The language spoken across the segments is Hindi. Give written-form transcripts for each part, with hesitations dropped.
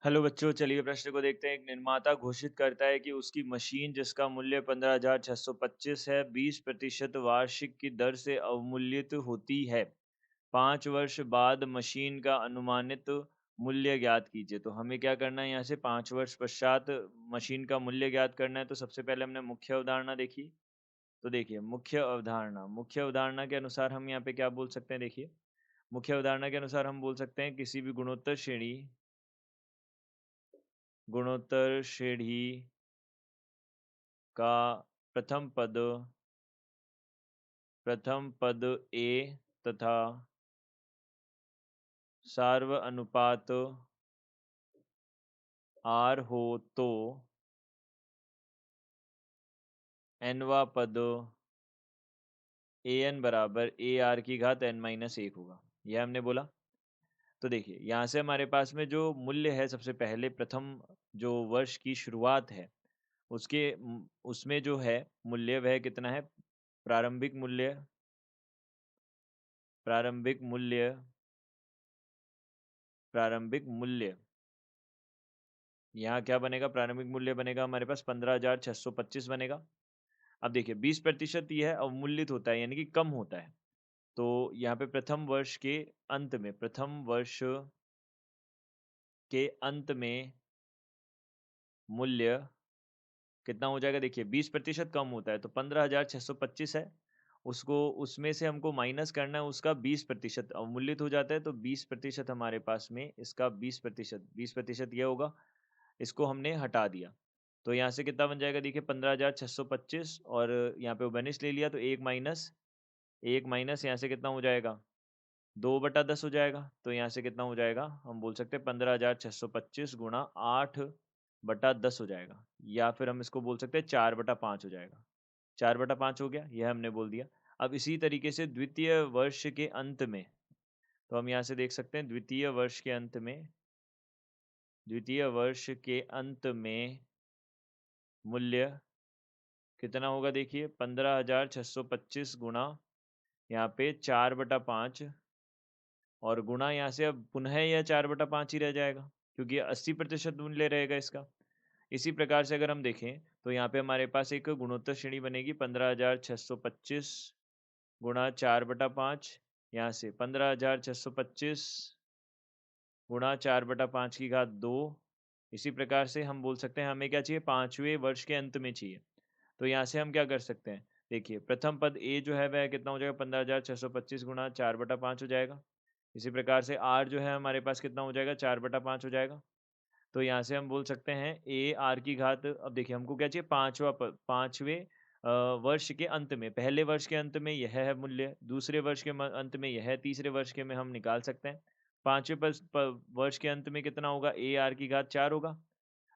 हेलो बच्चों, चलिए प्रश्न को देखते हैं। एक निर्माता घोषित करता है कि उसकी मशीन जिसका मूल्य 15,625 है 20% वार्षिक की दर से अवमूल्यित होती है। 5 वर्ष बाद मशीन का अनुमानित मूल्य ज्ञात कीजिए। तो हमें क्या करना है, यहाँ से 5 वर्ष पश्चात मशीन का मूल्य ज्ञात करना है। तो सबसे पहले हमने मुख्य अवधारणा देखी। तो देखिए, मुख्य अवधारणा के अनुसार हम यहाँ पे क्या बोल सकते हैं। देखिए, मुख्य अवधारणा के अनुसार हम बोल सकते हैं किसी भी गुणोत्तर श्रेणी का प्रथम पद ए तथा सार्व अनुपात आर हो तो एनवा पद ए एन बराबर ए आर की घात एन माइनस एक होगा। यह हमने बोला। तो देखिए, यहाँ से हमारे पास में जो मूल्य है, सबसे पहले प्रथम जो वर्ष की शुरुआत है उसमें जो है मूल्य वह कितना है। प्रारंभिक मूल्य प्रारंभिक मूल्य प्रारंभिक मूल्य यहाँ क्या बनेगा, प्रारंभिक मूल्य बनेगा हमारे पास 15,625 बनेगा। अब देखिए, 20% यह अवमूल्यित होता है, यानी कि कम होता है। तो यहाँ पे प्रथम वर्ष के अंत में मूल्य कितना हो जाएगा। देखिए, 20% कम होता है तो 15,625 है, उसको उसमें से हमको माइनस करना है, उसका 20% अवमूल्यित हो जाता है। तो 20% हमारे पास में इसका 20% यह होगा, इसको हमने हटा दिया। तो यहाँ से कितना बन जाएगा, देखिए 15,625, और यहाँ पे उबनिश ले लिया तो एक माइनस यहाँ से कितना हो जाएगा, 2/10 हो जाएगा। तो यहाँ से कितना हो जाएगा, हम बोल सकते हैं 15,625 गुणा 8/10 हो जाएगा, या फिर हम इसको बोल सकते हैं 4/5 हो जाएगा। 4/5 हो गया, यह हमने बोल दिया। अब इसी तरीके से द्वितीय वर्ष के अंत में, तो हम यहाँ से देख सकते हैं द्वितीय वर्ष के अंत में मूल्य कितना होगा। देखिए, 15,625 गुणा यहाँ पे 4/5, और गुणा यहाँ से अब पुनः यह 4/5 ही रह जाएगा, क्योंकि 80% मूल्य रहेगा इसका। इसी प्रकार से अगर हम देखें तो यहाँ पे हमारे पास एक गुणोत्तर श्रेणी बनेगी 15,625 गुणा 4/5, यहाँ से 15,625 गुणा 4/5 की घात 2। इसी प्रकार से हम बोल सकते हैं हमें क्या चाहिए, 5वें वर्ष के अंत में चाहिए। तो यहाँ से हम क्या कर सकते हैं, देखिए प्रथम पद ए जो है वह कितना हो जाएगा, 15,625 गुणा 4/5 हो जाएगा। इसी प्रकार से आर जो है हमारे पास कितना हो जाएगा, 4/5 हो जाएगा। तो यहाँ से हम बोल सकते हैं ए आर की घात, अब देखिए हमको क्या चाहिए, 5वें वर्ष के अंत में, पहले वर्ष के अंत में यह है मूल्य, दूसरे वर्ष के अंत में यह है, तीसरे वर्ष के में हम निकाल सकते हैं। 5वें वर्ष के अंत में कितना होगा, ए आर की घात 4 होगा।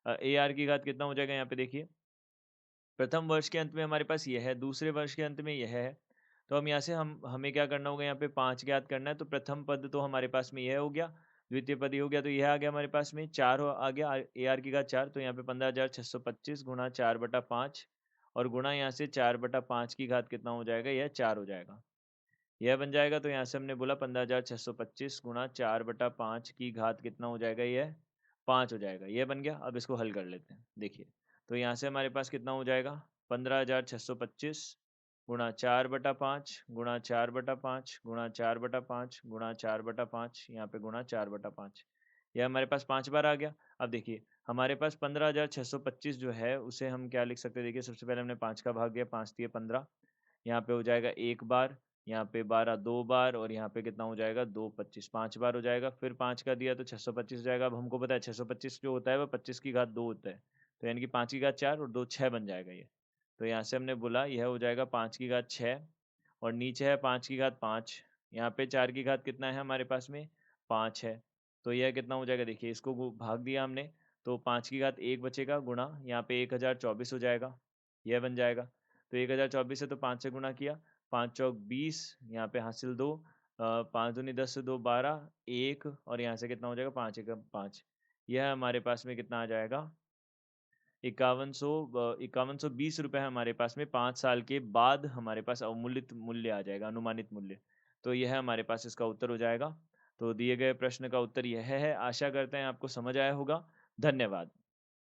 ए आर की घात कितना हो जाएगा, यहाँ पे देखिए प्रथम वर्ष के अंत में हमारे पास यह है, दूसरे वर्ष के अंत में यह है। तो हम यहाँ से हमें क्या करना होगा, यहाँ पे 5 ज्ञात करना है। तो प्रथम पद तो हमारे पास में यह हो गया, द्वितीय पद ये हो गया, तो यह आ गया हमारे पास में 4 आ गया, ए आर की घात 4। तो यहाँ पे 15,625 गुणा 4/5, और गुणा यहाँ से 4/5 की घात कितना हो जाएगा, यह 4 हो जाएगा, यह बन जाएगा। तो यहाँ से हमने बोला 15,625 गुणा 4/5 की घात कितना हो जाएगा, यह 5 हो जाएगा, यह बन गया। अब इसको हल कर लेते हैं। देखिए, तो यहाँ से हमारे पास कितना हो जाएगा, 15,625 गुणा 4/5 गुणा 4/5 गुणा 4/5 गुणा 4/5, यहाँ पे गुणा 4/5, यह हमारे पास 5 बार आ गया। अब देखिए, हमारे पास 15,625 जो है उसे हम क्या लिख सकते हैं। देखिए, सबसे पहले हमने 5 का भाग दिया, 5 दिए 15, यहाँ पे हो जाएगा 1 बार, यहाँ पे 12 2 बार, और यहाँ पे कितना हो जाएगा, 2 25, 5 बार हो जाएगा। फिर 5 का दिया तो 625 हो जाएगा। अब हमको पता है 625 जो होता है वह 25 की घात 2 होता है, तो यानी कि 5 की घात 4 और 2 6 बन जाएगा ये। तो यहाँ से हमने बोला यह हो जाएगा 5 की घात 6, और नीचे है 5 की घात 5, यहाँ पे 4 की घात कितना है हमारे पास में, 5 है। तो यह कितना हो जाएगा, देखिए इसको भाग दिया हमने, तो 5 की घात 1 बचेगा, गुणा यहाँ पे 1024 हो जाएगा, यह बन जाएगा। तो 1024 है तो 5 से गुणा किया, 5 चौक 20, यहाँ पे हासिल 2, 5 दूनी 10 2 12, 1, और यहाँ से कितना हो जाएगा, 5 1 5। यह हमारे पास में कितना आ जाएगा, 5120 रुपये हमारे पास में 5 साल के बाद हमारे पास अवमूल्यित मूल्य आ जाएगा, अनुमानित मूल्य। तो यह हमारे पास इसका उत्तर हो जाएगा। तो दिए गए प्रश्न का उत्तर यह है। आशा करते हैं आपको समझ आया होगा। धन्यवाद।